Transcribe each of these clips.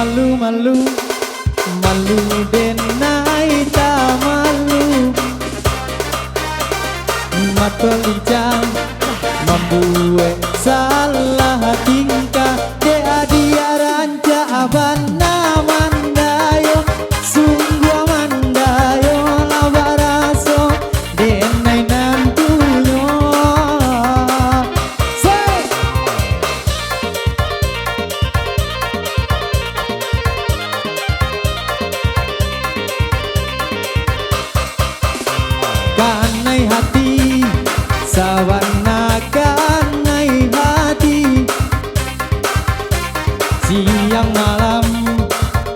Malu-malu, malu denai tak malu. Mata lincah membuat salah tingkah. Dia dia ranca abana mandayo, sungguh mandayo labaraso denai nantuyo. Kanai hati sawana kanai hati, siang malam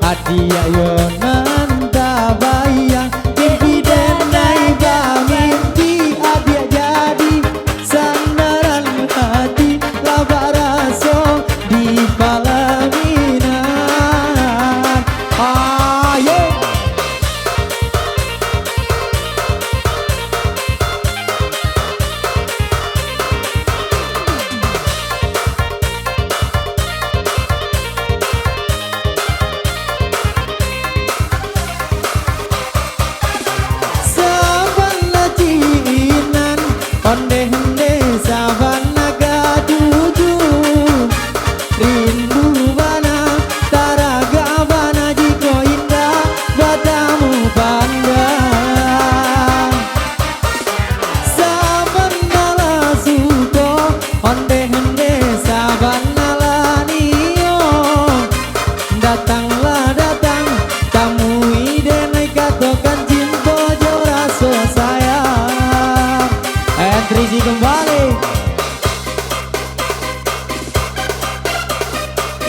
hati ayo nanda bayang. Mimpi denai ba mimpi abia jadi sandaran hati labaraso di palaminan. Ayo onde-onde savana gaduju, rindu bana taraga bana jiko indah batamu pandang. Savana la suko, onde-onde savana la nio, datanglah datang tamu ide naik katokan cinta jo raso sayang. Trisi kembali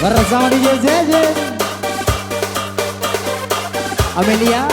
bersama DJ Zezen Amelia.